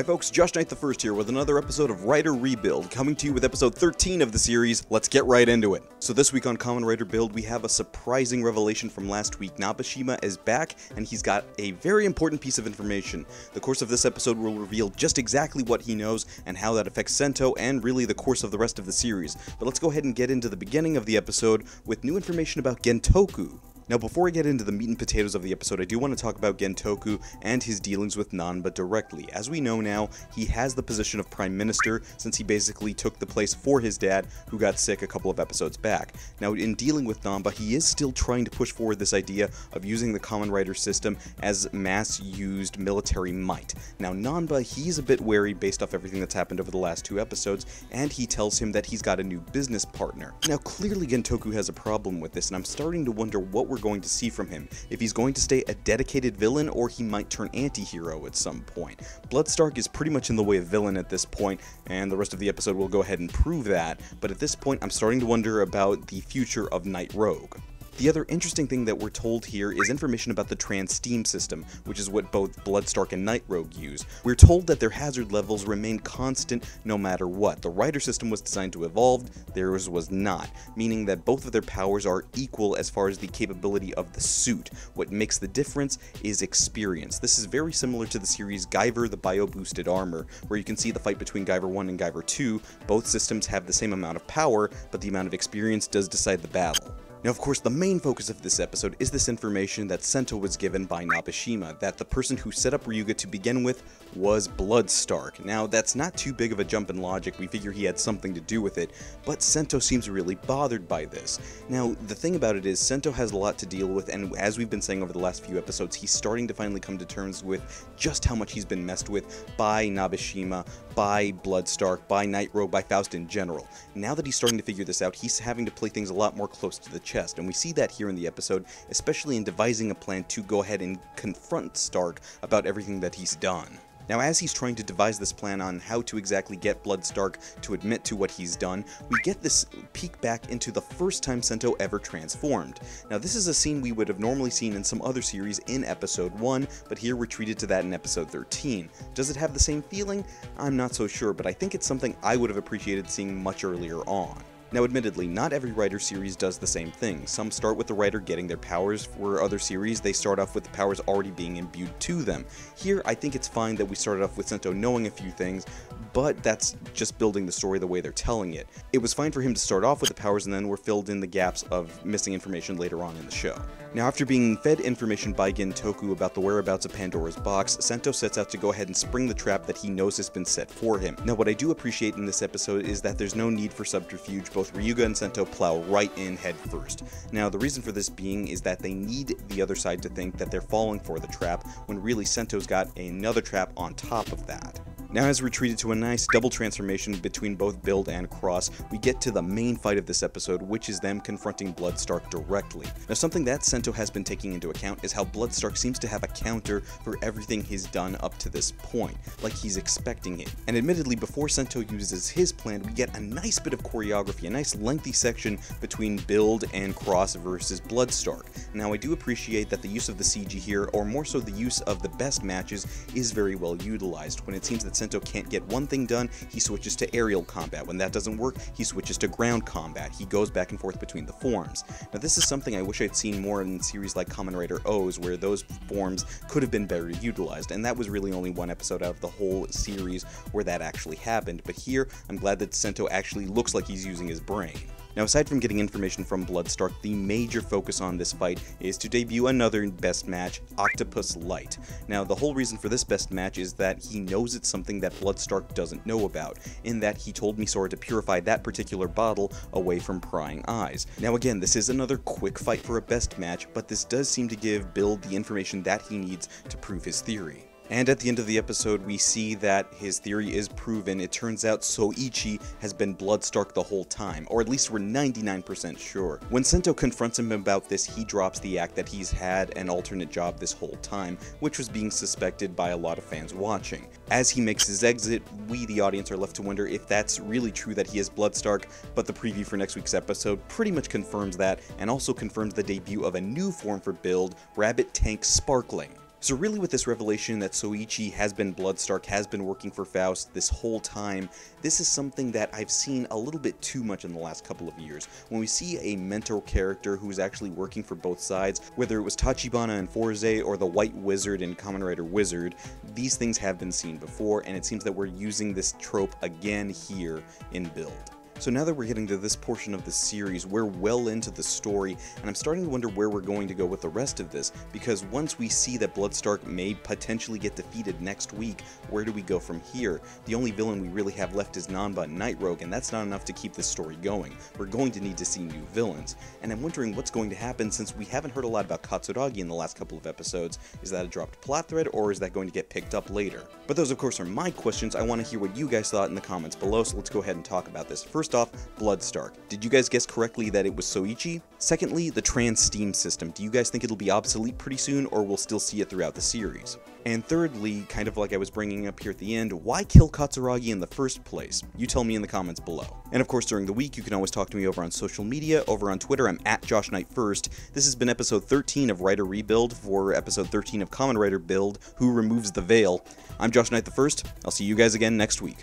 Hi folks, Josh Knight the First here with another episode of Writer Rebuild, coming to you with episode 13 of the series. Let's get right into it. So this week on Kamen Rider Build, we have a surprising revelation from last week. Nabeshima is back, and he's got a very important piece of information. The course of this episode will reveal just exactly what he knows, and how that affects Sento, and really the course of the rest of the series. But let's go ahead and get into the beginning of the episode with new information about Gentoku. Now, before I get into the meat and potatoes of the episode, I do want to talk about Gentoku and his dealings with Nanba directly. As we know now, he has the position of Prime Minister, since he basically took the place for his dad, who got sick a couple of episodes back. Now, in dealing with Nanba, he is still trying to push forward this idea of using the Kamen Rider system as mass-used military might. Now, Nanba, he's a bit wary based off everything that's happened over the last two episodes, and he tells him that he's got a new business partner. Now, clearly Gentoku has a problem with this, and I'm starting to wonder what we're going to see from him. If he's going to stay a dedicated villain, or he might turn anti-hero at some point. Bloodstark is pretty much in the way of villain at this point, and the rest of the episode will go ahead and prove that, but at this point I'm starting to wonder about the future of Night Rogue. The other interesting thing that we're told here is information about the trans-steam system, which is what both Bloodstark and Night Rogue use. We're told that their hazard levels remain constant no matter what. The Rider system was designed to evolve, theirs was not, meaning that both of their powers are equal as far as the capability of the suit. What makes the difference is experience. This is very similar to the series Guyver the Bio-Boosted Armor, where you can see the fight between Guyver 1 and Guyver 2. Both systems have the same amount of power, but the amount of experience does decide the battle. Now, of course, the main focus of this episode is this information that Sento was given by Nabeshima, that the person who set up Ryuga to begin with was Bloodstark. Now, that's not too big of a jump in logic, we figure he had something to do with it, but Sento seems really bothered by this. Now, the thing about it is, Sento has a lot to deal with, and as we've been saying over the last few episodes, he's starting to finally come to terms with just how much he's been messed with by Nabeshima, by Bloodstark, by Night Rogue, by Faust in general. Now that he's starting to figure this out, he's having to play things a lot more close to the chest, and we see that here in the episode, especially in devising a plan to go ahead and confront Stark about everything that he's done. Now, as he's trying to devise this plan on how to exactly get Bloodstark to admit to what he's done, we get this peek back into the first time Sento ever transformed. Now, this is a scene we would have normally seen in some other series in episode 1, but here we're treated to that in episode 13. Does it have the same feeling? I'm not so sure, but I think it's something I would have appreciated seeing much earlier on. Now, admittedly, not every Rider series does the same thing. Some start with the Rider getting their powers, for other series they start off with the powers already being imbued to them. Here, I think it's fine that we started off with Sento knowing a few things, but that's just building the story the way they're telling it. It was fine for him to start off with the powers, and then we're filled in the gaps of missing information later on in the show. Now, after being fed information by Gentoku about the whereabouts of Pandora's box, Sento sets out to go ahead and spring the trap that he knows has been set for him. Now, what I do appreciate in this episode is that there's no need for subterfuge. Both Ryuga and Sento plow right in head first. Now, the reason for this being is that they need the other side to think that they're falling for the trap, when really Sento's got another trap on top of that. Now, as we're treated to a nice double transformation between both Build and Cross, we get to the main fight of this episode, which is them confronting Bloodstark directly. Now, something that Sento has been taking into account is how Bloodstark seems to have a counter for everything he's done up to this point, like he's expecting it. And admittedly, before Sento uses his plan, we get a nice bit of choreography, a nice lengthy section between Build and Cross versus Bloodstark. Now, I do appreciate that the use of the CG here, or more so the use of the best matches, is very well utilized. When it seems that Sento can't get one thing done, he switches to aerial combat. When that doesn't work, he switches to ground combat. He goes back and forth between the forms. Now, this is something I wish I'd seen more in series like Kamen Rider O's, where those forms could have been better utilized, and that was really only one episode out of the whole series where that actually happened. But here, I'm glad that Sento actually looks like he's using his brain. Now, aside from getting information from Bloodstark, the major focus on this fight is to debut another best match, Octopus Light. Now, the whole reason for this best match is that he knows it's something that Bloodstark doesn't know about, in that he told Misora to purify that particular bottle away from prying eyes. Now, again, this is another quick fight for a best match, but this does seem to give Build the information that he needs to prove his theory. And at the end of the episode, we see that his theory is proven. It turns out Souichi has been Bloodstark the whole time, or at least we're 99% sure. When Sento confronts him about this, he drops the act that he's had an alternate job this whole time, which was being suspected by a lot of fans watching. As he makes his exit, we, the audience, are left to wonder if that's really true that he is Bloodstark, but the preview for next week's episode pretty much confirms that, and also confirms the debut of a new form for Build, Rabbit Tank Sparkling. So really with this revelation that Souichi has been Bloodstark, has been working for Faust this whole time, this is something that I've seen a little bit too much in the last couple of years. When we see a mentor character who is actually working for both sides, whether it was Tachibana in Forze or the White Wizard in Kamen Rider Wizard, these things have been seen before, and it seems that we're using this trope again here in Build. So now that we're getting to this portion of the series, we're well into the story, and I'm starting to wonder where we're going to go with the rest of this, because once we see that Bloodstark may potentially get defeated next week, where do we go from here? The only villain we really have left is Nanba and Night Rogue, and that's not enough to keep this story going. We're going to need to see new villains, and I'm wondering what's going to happen since we haven't heard a lot about Katsuragi in the last couple of episodes. Is that a dropped plot thread, or is that going to get picked up later? But those of course are my questions. I want to hear what you guys thought in the comments below, so let's go ahead and talk about this. First off, Bloodstark. Did you guys guess correctly that it was Souichi? Secondly, the trans steam system. Do you guys think it'll be obsolete pretty soon, or we'll still see it throughout the series? And thirdly, kind of like I was bringing up here at the end, why kill Katsuragi in the first place? You tell me in the comments below. And of course, during the week, you can always talk to me over on social media. Over on Twitter, I'm at JoshKnight1st. This has been episode 13 of Rider Rebuild for episode 13 of Kamen Rider Build, Who Removes the Veil. I'm Josh Knight the First. I'll see you guys again next week.